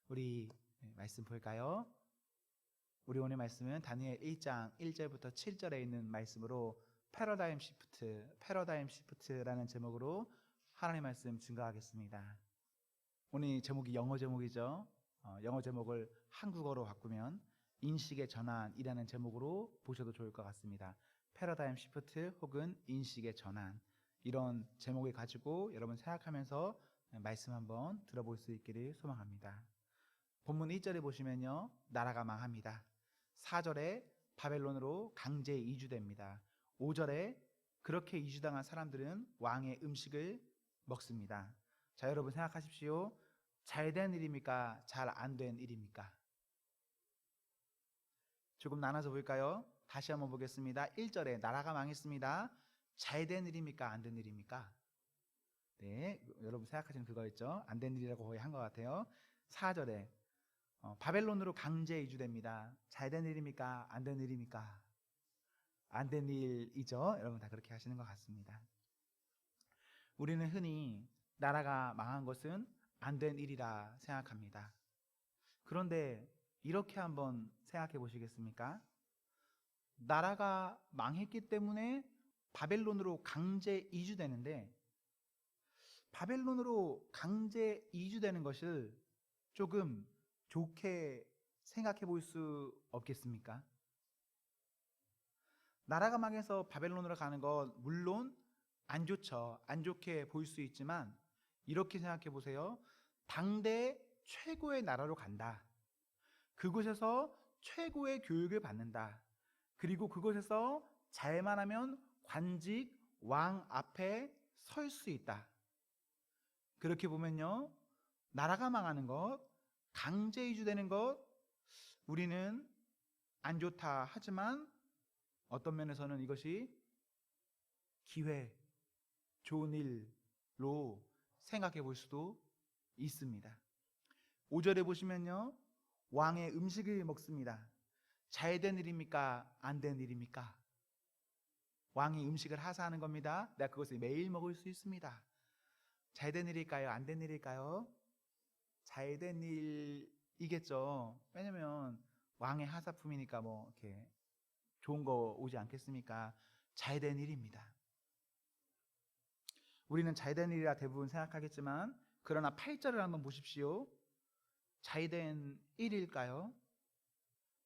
우리 말씀 볼까요? 우리 오늘 말씀은 다니엘 1장 1절부터 7절에 있는 말씀으로 패러다임 시프트라는 제목으로 하나님의 말씀 증거하겠습니다. 오늘 제목이 영어 제목이죠. 영어 제목을 한국어로 바꾸면 인식의 전환이라는 제목으로 보셔도 좋을 것 같습니다. 패러다임 시프트 혹은 인식의 전환, 이런 제목을 가지고 여러분 생각하면서 말씀 한번 들어볼 수 있기를 소망합니다. 본문 1절에 보시면요, 나라가 망합니다. 4절에 바벨론으로 강제 이주됩니다. 5절에 그렇게 이주당한 사람들은 왕의 음식을 먹습니다. 자, 여러분 생각하십시오. 잘된 일입니까? 잘 안 된 일입니까? 조금 나눠서 볼까요? 다시 한번 보겠습니다. 1절에 나라가 망했습니다. 잘된 일입니까? 안 된 일입니까? 네, 여러분 생각하시는 그거였죠? 안 된 일이라고 거의 한 것 같아요. 4절에 바벨론으로 강제 이주됩니다. 잘된 일입니까? 안 된 일입니까? 안 된 일이죠. 여러분 다 그렇게 하시는 것 같습니다. 우리는 흔히 나라가 망한 것은 안 된 일이라 생각합니다. 그런데 이렇게 한번 생각해 보시겠습니까? 나라가 망했기 때문에 바벨론으로 강제 이주되는데, 바벨론으로 강제 이주되는 것을 조금 좋게 생각해 볼 수 없겠습니까? 나라가 망해서 바벨론으로 가는 것 물론 안 좋죠. 안 좋게 보일 수 있지만 이렇게 생각해 보세요. 당대 최고의 나라로 간다. 그곳에서 최고의 교육을 받는다. 그리고 그곳에서 잘만 하면 관직 왕 앞에 설 수 있다. 그렇게 보면요, 나라가 망하는 것, 강제 이주되는 것, 우리는 안 좋다 하지만 어떤 면에서는 이것이 기회, 좋은 일로 생각해 볼 수도 있습니다. 5절에 보시면요, 왕의 음식을 먹습니다. 잘된 일입니까? 안 된 일입니까? 왕이 음식을 하사하는 겁니다. 내가 그것을 매일 먹을 수 있습니다. 잘된 일일까요? 안 된 일일까요? 잘된 일이겠죠. 왜냐면 왕의 하사품이니까 뭐 이렇게 좋은 거 오지 않겠습니까? 잘된 일입니다. 우리는 잘된 일이라 대부분 생각하겠지만, 그러나 8절을 한번 보십시오. 잘된 일일까요?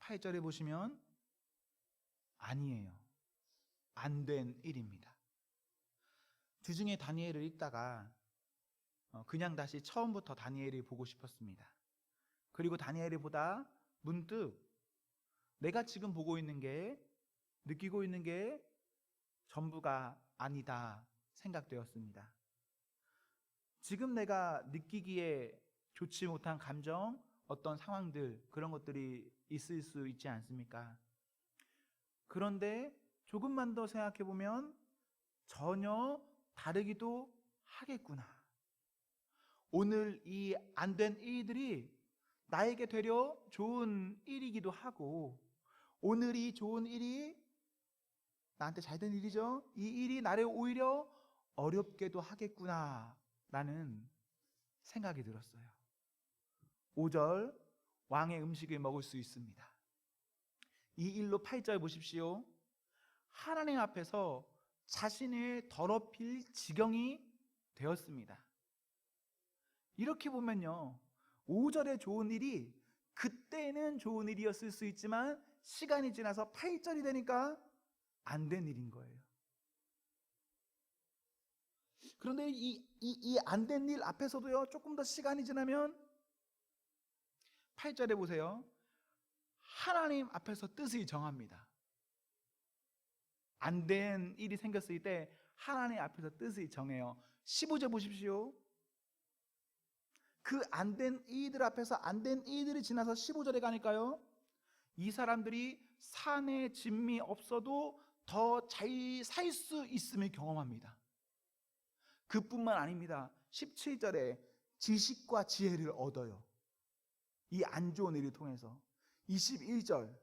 8절에 보시면 아니에요. 안 된 일입니다. 주중에 다니엘을 읽다가 그냥 다시 처음부터 다니엘을 보고 싶었습니다. 그리고 다니엘을 보다 문득 내가 지금 보고 있는 게, 느끼고 있는 게 전부가 아니다 생각되었습니다. 지금 내가 느끼기에 좋지 못한 감정, 어떤 상황들, 그런 것들이 있을 수 있지 않습니까? 그런데 조금만 더 생각해 보면 전혀 다르기도 하겠구나. 오늘 이 안 된 일들이 나에게 되려 좋은 일이기도 하고, 오늘 이 좋은 일이 나한테 잘된 일이죠. 이 일이 나를 오히려 어렵게도 하겠구나 라는 생각이 들었어요. 5절, 왕의 음식을 먹을 수 있습니다. 이 일로 8절 보십시오. 하나님 앞에서 자신을 더럽힐 지경이 되었습니다. 이렇게 보면요, 5절의 좋은 일이 그때는 좋은 일이었을 수 있지만 시간이 지나서 8절이 되니까 안 된 일인 거예요. 그런데 이 안 된 일 앞에서도요, 조금 더 시간이 지나면 8절에 보세요. 하나님 앞에서 뜻을 정합니다. 안 된 일이 생겼을 때 하나님 앞에서 뜻을 정해요. 15절 보십시오. 그 안 된 이들 앞에서 안 된 이들이 지나서 15절에 가니까요, 이 사람들이 산에 진미 없어도 더 잘 살 수 있음을 경험합니다. 그뿐만 아닙니다. 17절에 지식과 지혜를 얻어요. 이 안 좋은 일을 통해서. 21절,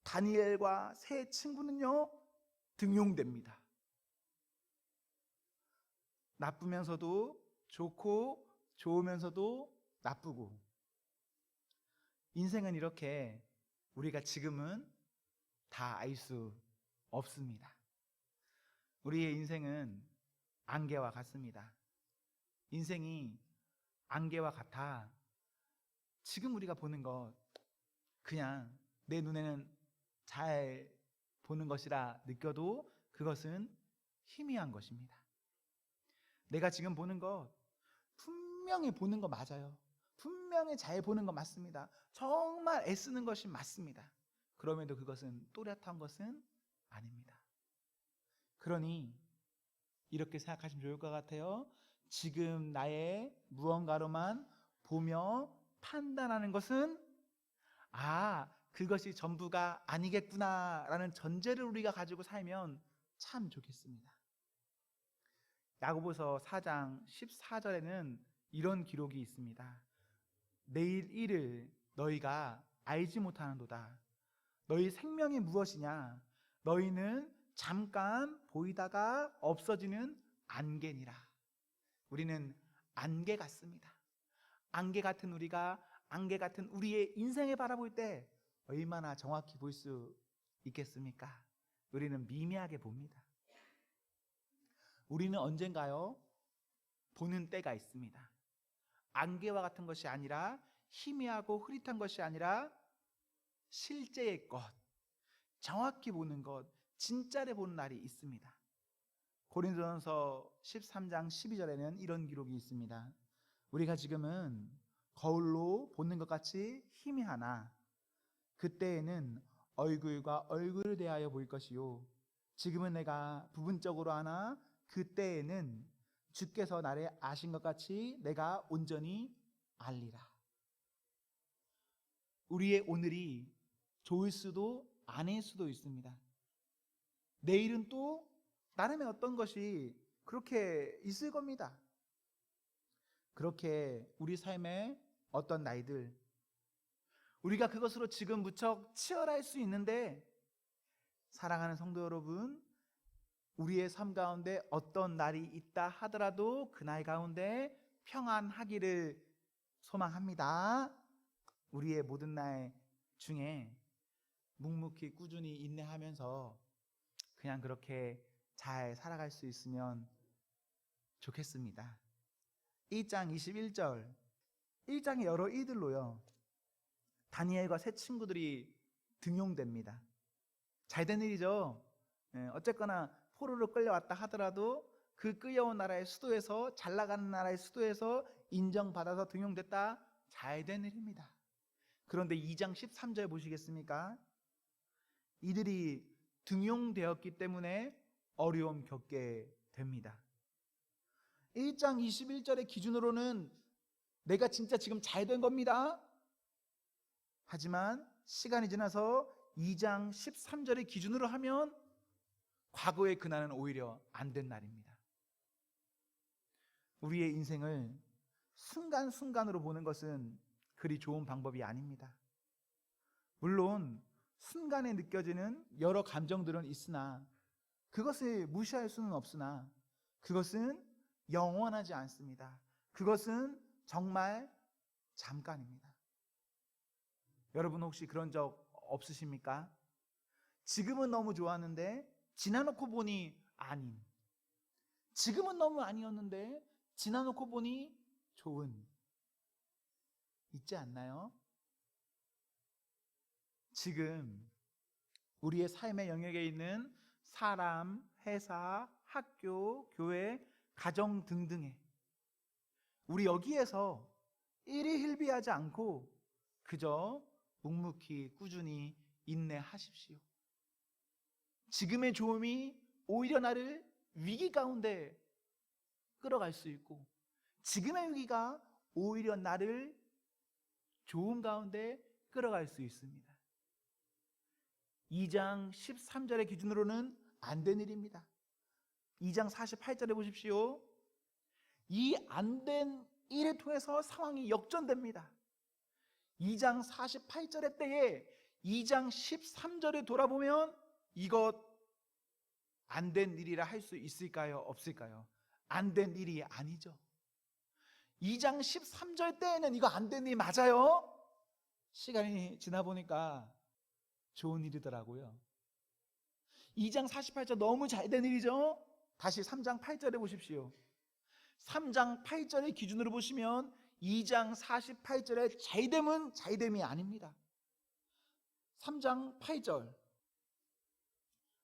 다니엘과 세 친구는요, 등용됩니다. 나쁘면서도 좋고 좋으면서도 나쁘고, 인생은 이렇게 우리가 지금은 다 알 수 없습니다. 우리의 인생은 안개와 같습니다. 인생이 안개와 같아 지금 우리가 보는 것 그냥 내 눈에는 잘 보는 것이라 느껴도 그것은 희미한 것입니다. 내가 지금 보는 것 분명히 보는 거 맞아요. 분명히 잘 보는 거 맞습니다. 정말 애쓰는 것이 맞습니다. 그럼에도 그것은 또렷한 것은 아닙니다. 그러니 이렇게 생각하시면 좋을 것 같아요. 지금 나의 무언가로만 보며 판단하는 것은 그것이 전부가 아니겠구나라는 전제를 우리가 가지고 살면 참 좋겠습니다. 야고보서 4장 14절에는 이런 기록이 있습니다. 내일 일을 너희가 알지 못하는도다. 너희 생명이 무엇이냐? 너희는 잠깐 보이다가 없어지는 안개니라. 우리는 안개 같습니다. 안개 같은 우리가 안개 같은 우리의 인생을 바라볼 때 얼마나 정확히 볼 수 있겠습니까? 우리는 미미하게 봅니다. 우리는 언젠가요? 보는 때가 있습니다. 안개와 같은 것이 아니라 희미하고 흐릿한 것이 아니라 실제의 것, 정확히 보는 것, 진짜를 보는 날이 있습니다. 고린도전서 13장 12절에는 이런 기록이 있습니다. 우리가 지금은 거울로 보는 것 같이 희미하나 그때에는 얼굴과 얼굴을 대하여 보일 것이요 지금은 내가 부분적으로 하나 그때에는 주께서 나를 아신 것 같이 내가 온전히 알리라. 우리의 오늘이 좋을 수도 아닐 수도 있습니다. 내일은 또 나름의 어떤 것이 그렇게 있을 겁니다. 그렇게 우리 삶의 어떤 날들 우리가 그것으로 지금 무척 치열할 수 있는데 사랑하는 성도 여러분, 우리의 삶 가운데 어떤 날이 있다 하더라도 그 날 가운데 평안하기를 소망합니다. 우리의 모든 날 중에 묵묵히 꾸준히 인내하면서 그냥 그렇게 잘 살아갈 수 있으면 좋겠습니다. 1장 21절 1장의 여러 이들로요 다니엘과 세 친구들이 등용됩니다. 잘된 일이죠. 어쨌거나 포로로 끌려왔다 하더라도 그 끌려온 나라의 수도에서 잘 나가는 나라의 수도에서 인정받아서 등용됐다. 잘된 일입니다. 그런데 2장 13절 보시겠습니까? 이들이 등용되었기 때문에 어려움 겪게 됩니다. 1장 21절의 기준으로는 내가 진짜 지금 잘된 겁니다. 하지만 시간이 지나서 2장 13절의 기준으로 하면 과거의 그날은 오히려 안 된 날입니다. 우리의 인생을 순간순간으로 보는 것은 그리 좋은 방법이 아닙니다. 물론 순간에 느껴지는 여러 감정들은 있으나 그것을 무시할 수는 없으나 그것은 영원하지 않습니다. 그것은 정말 잠깐입니다. 여러분 혹시 그런 적 없으십니까? 지금은 너무 좋았는데 지나놓고 보니 아닌, 지금은 너무 아니었는데 지나놓고 보니 좋은, 있지 않나요? 지금 우리의 삶의 영역에 있는 사람, 회사, 학교, 교회, 가정 등등에 우리 여기에서 일희일비하지 않고 그저 묵묵히 꾸준히 인내하십시오. 지금의 좋음이 오히려 나를 위기 가운데 끌어갈 수 있고 지금의 위기가 오히려 나를 좋음 가운데 끌어갈 수 있습니다. 2장 13절의 기준으로는 안 된 일입니다. 2장 48절에 보십시오. 이 안 된 일을 통해서 상황이 역전됩니다. 2장 48절의 때에 2장 13절에 돌아보면 이것 안 된 일이라 할 수 있을까요? 없을까요? 안 된 일이 아니죠. 2장 13절 때에는 이거 안 된 일 맞아요. 시간이 지나 보니까 좋은 일이더라고요. 2장 48절 너무 잘된 일이죠? 다시 3장 8절에 보십시오. 3장 8절의 기준으로 보시면 2장 48절의 잘됨은 잘됨이 아닙니다. 3장 8절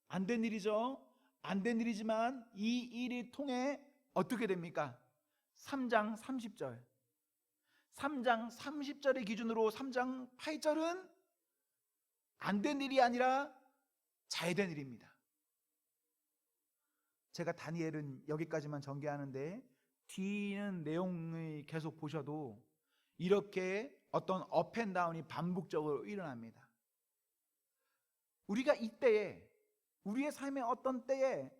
안 된 일이죠? 안 된 일이지만 이 일이 통해 어떻게 됩니까? 3장 30절 3장 30절의 기준으로 3장 8절은 안 된 일이 아니라 잘된 일입니다. 제가 다니엘은 여기까지만 전개하는데 뒤는 내용을 계속 보셔도 이렇게 어떤 업앤다운이 반복적으로 일어납니다. 우리가 이때에 우리의 삶의 어떤 때에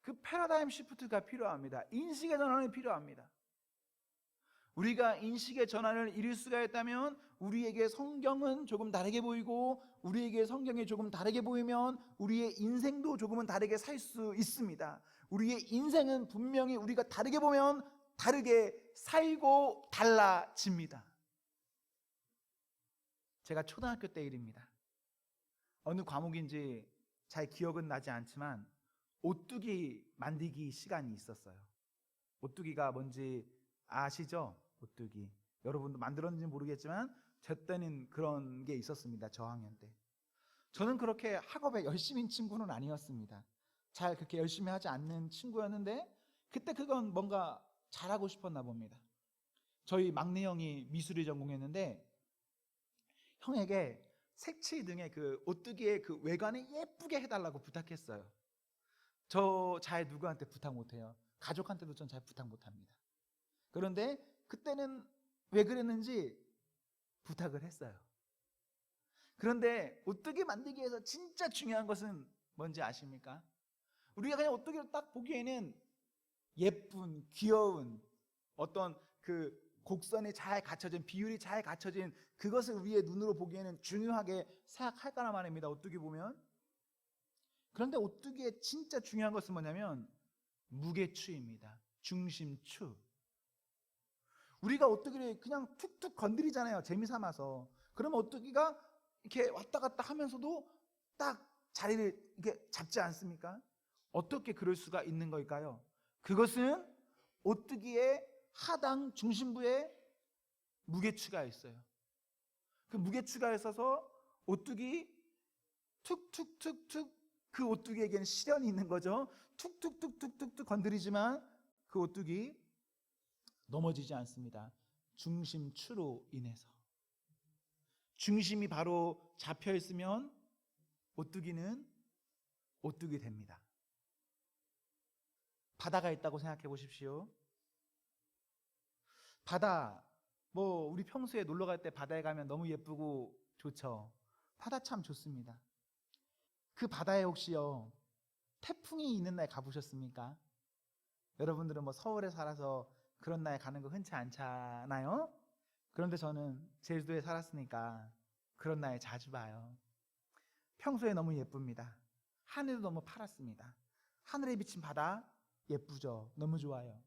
그 패러다임 시프트가 필요합니다. 인식의 전환이 필요합니다. 우리가 인식의 전환을 이룰 수가 있다면 우리에게 성경은 조금 다르게 보이고 우리에게 성경이 조금 다르게 보이면 우리의 인생도 조금은 다르게 살 수 있습니다. 우리의 인생은 분명히 우리가 다르게 보면 다르게 살고 달라집니다. 제가 초등학교 때 일입니다. 어느 과목인지 잘 기억은 나지 않지만 오뚜기 만들기 시간이 있었어요. 오뚜기가 뭔지 아시죠? 오뚜기. 여러분도 만들었는지 모르겠지만 저 때는 그런 게 있었습니다. 저학년 때. 저는 그렇게 학업에 열심인 친구는 아니었습니다. 잘 그렇게 열심히 하지 않는 친구였는데 그때 그건 뭔가 잘하고 싶었나 봅니다. 저희 막내 형이 미술을 전공했는데 형에게 색칠 등의 그 오뚜기의 그 외관을 예쁘게 해달라고 부탁했어요. 저 잘 누구한테 부탁 못해요. 가족한테도 전 잘 부탁 못합니다. 그런데 그때는 왜 그랬는지 부탁을 했어요. 그런데 오뚜기 만들기 위해서 진짜 중요한 것은 뭔지 아십니까? 우리가 그냥 오뚜기를 딱 보기에는 예쁜, 귀여운 어떤 그 곡선이 잘 갖춰진, 비율이 잘 갖춰진 그것을 우리의 눈으로 보기에는 중요하게 생각할까나 말입니다. 오뚜기 보면. 그런데 오뚜기의 진짜 중요한 것은 뭐냐면 무게추입니다. 중심추. 우리가 오뚜기를 그냥 툭툭 건드리잖아요. 재미삼아서. 그러면 오뚜기가 이렇게 왔다 갔다 하면서도 딱 자리를 이렇게 잡지 않습니까? 어떻게 그럴 수가 있는 걸까요? 그것은 오뚜기의 하단 중심부에 무게추가 있어요. 그 무게추가 있어서 오뚜기 툭툭툭툭 그 오뚜기에게는 시련이 있는 거죠. 툭툭툭툭툭 건드리지만 그 오뚜기 넘어지지 않습니다. 중심추로 인해서. 중심이 바로 잡혀 있으면 오뚜기는 오뚜기 됩니다. 바다가 있다고 생각해 보십시오. 바다, 우리 평소에 놀러 갈 때 바다에 가면 너무 예쁘고 좋죠. 바다 참 좋습니다. 그 바다에 혹시요 태풍이 있는 날 가보셨습니까? 여러분들은 서울에 살아서 그런 날 가는 거 흔치 않잖아요. 그런데 저는 제주도에 살았으니까 그런 날 자주 봐요. 평소에 너무 예쁩니다. 하늘도 너무 파랗습니다. 하늘에 비친 바다 예쁘죠. 너무 좋아요.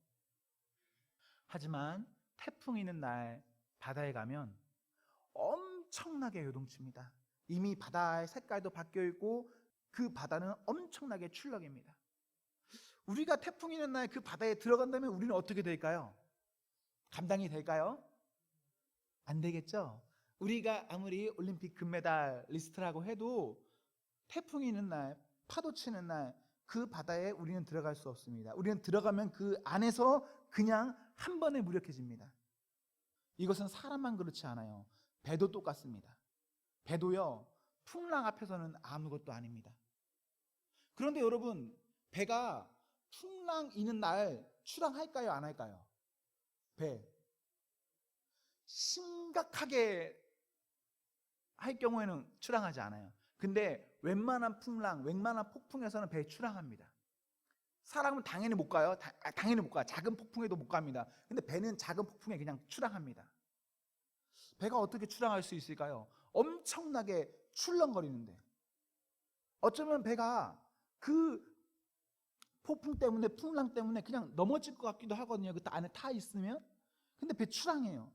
하지만 태풍이 있는 날 바다에 가면 엄청나게 요동칩니다. 이미 바다의 색깔도 바뀌어 있고 그 바다는 엄청나게 출렁입니다. 우리가 태풍이 있는 날 그 바다에 들어간다면 우리는 어떻게 될까요? 감당이 될까요? 안 되겠죠? 우리가 아무리 올림픽 금메달 리스트라고 해도 태풍이 있는 날, 파도 치는 날 그 바다에 우리는 들어갈 수 없습니다. 우리는 들어가면 그 안에서 그냥 한 번에 무력해집니다. 이것은 사람만 그렇지 않아요. 배도 똑같습니다. 배도요, 풍랑 앞에서는 아무것도 아닙니다. 그런데 여러분, 배가 풍랑 있는 날 출항할까요? 안 할까요? 배. 심각하게 할 경우에는 출항하지 않아요. 근데 웬만한 풍랑, 웬만한 폭풍에서는 배에 출항합니다. 사람은 당연히 못 가요. 당연히 못 가요. 작은 폭풍에도 못 갑니다. 근데 배는 작은 폭풍에 그냥 출항합니다. 배가 어떻게 출항할 수 있을까요? 엄청나게 출렁거리는데. 어쩌면 배가 그 폭풍 때문에, 풍랑 때문에 그냥 넘어질 것 같기도 하거든요. 그 안에 타 있으면. 근데 배 출항해요.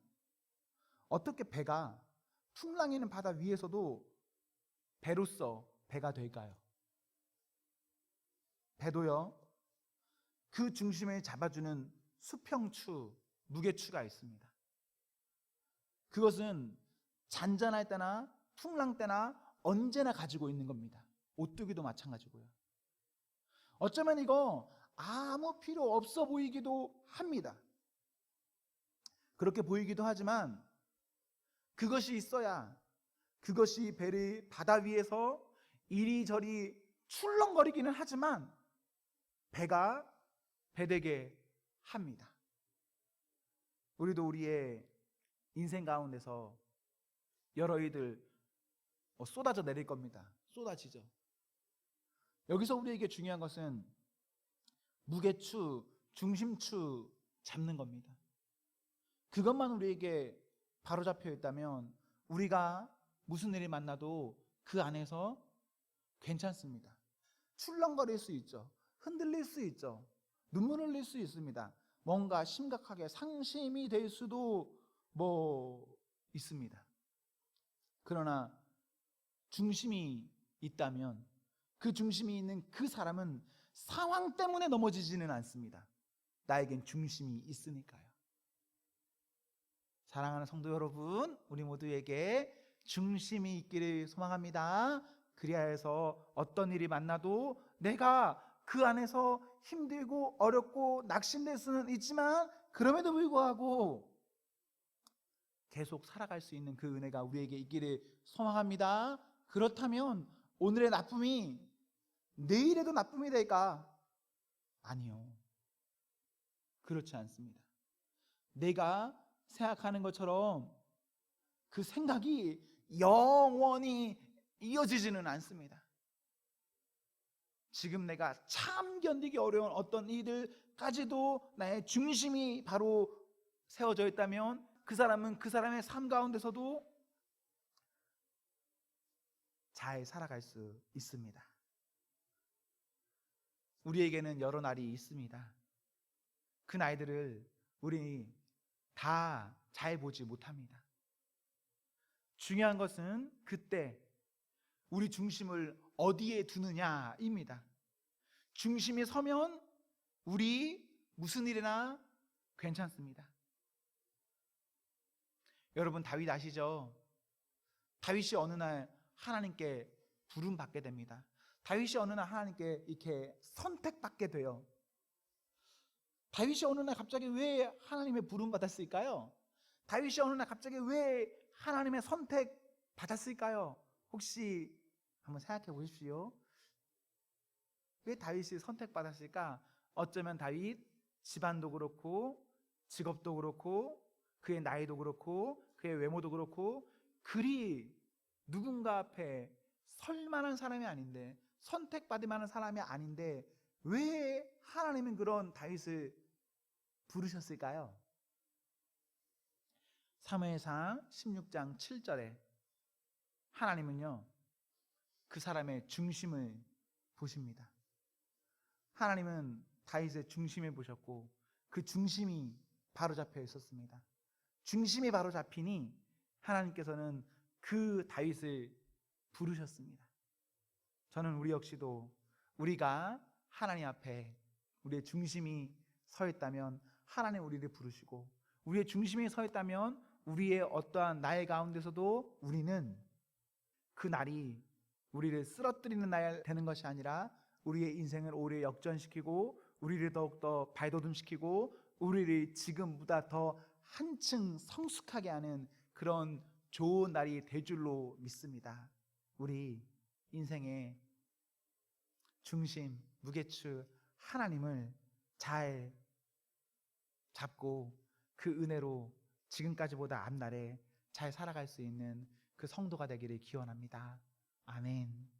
어떻게 배가 풍랑이는 바다 위에서도 배로서 배가 될까요? 배도요, 그 중심을 잡아주는 수평추, 무게추가 있습니다. 그것은 잔잔할 때나 풍랑 때나 언제나 가지고 있는 겁니다. 오뚜기도 마찬가지고요. 어쩌면 이거 아무 필요 없어 보이기도 합니다. 그렇게 보이기도 하지만 그것이 있어야, 그것이 배를 바다 위에서 이리저리 출렁거리기는 하지만 배가 배되게 합니다. 우리도 우리의 인생 가운데서 여러 일들 쏟아져 내릴 겁니다. 쏟아지죠. 여기서 우리에게 중요한 것은 무게추, 중심추 잡는 겁니다. 그것만 우리에게 바로잡혀 있다면 우리가 무슨 일이 만나도 그 안에서 괜찮습니다. 출렁거릴 수 있죠. 흔들릴 수 있죠. 눈물 흘릴 수 있습니다. 뭔가 심각하게 상심이 될 수도 있습니다. 그러나 중심이 있다면 그 중심이 있는 그 사람은 상황 때문에 넘어지지는 않습니다. 나에겐 중심이 있으니까요. 사랑하는 성도 여러분, 우리 모두에게 중심이 있기를 소망합니다. 그리하여 해서 어떤 일이 만나도 내가 그 안에서 힘들고 어렵고 낙심될 수는 있지만 그럼에도 불구하고 계속 살아갈 수 있는 그 은혜가 우리에게 있기를 소망합니다. 그렇다면 오늘의 나쁨이 내일에도 나쁨이 될까? 아니요. 그렇지 않습니다. 내가 생각하는 것처럼 그 생각이 영원히 이어지지는 않습니다. 지금 내가 참 견디기 어려운 어떤 일들까지도 나의 중심이 바로 세워져 있다면 그 사람은 그 사람의 삶 가운데서도 잘 살아갈 수 있습니다. 우리에게는 여러 날이 있습니다. 그 날들을 우리 다 잘 보지 못합니다. 중요한 것은 그때 우리 중심을 어디에 두느냐입니다. 중심이 서면 우리 무슨 일이나 괜찮습니다. 여러분 다윗 아시죠? 다윗이 어느 날 하나님께 부름받게 됩니다. 다윗이 어느 날 하나님께 이렇게 선택받게 돼요. 다윗이 어느 날 갑자기 왜 하나님의 부름받았을까요? 다윗이 어느 날 갑자기 왜 하나님의 선택받았을까요? 혹시 한번 생각해 보십시오. 왜 다윗이 선택받았을까? 어쩌면 다윗 집안도 그렇고 직업도 그렇고 그의 나이도 그렇고 그의 외모도 그렇고 그리 누군가 앞에 설 만한 사람이 아닌데, 선택받을 만한 사람이 아닌데 왜 하나님은 그런 다윗을 부르셨을까요? 사무엘상 16장 7절에 하나님은요 그 사람의 중심을 보십니다. 하나님은 다윗의 중심을 보셨고 그 중심이 바로잡혀 있었습니다. 중심이 바로잡히니 하나님께서는 그 다윗을 부르셨습니다. 저는 우리 역시도 우리가 하나님 앞에 우리의 중심이 서 있다면 하나님 우리를 부르시고, 우리의 중심이 서 있다면 우리의 어떠한 날 가운데서도 우리는 그 날이 우리를 쓰러뜨리는 날 되는 것이 아니라 우리의 인생을 오래 역전시키고 우리를 더욱더 발돋움시키고 우리를 지금보다 더 한층 성숙하게 하는 그런 좋은 날이 될 줄로 믿습니다. 우리 인생의 중심, 무게추 하나님을 잘 잡고 그 은혜로 지금까지보다 앞날에 잘 살아갈 수 있는 그 성도가 되기를 기원합니다. 아멘.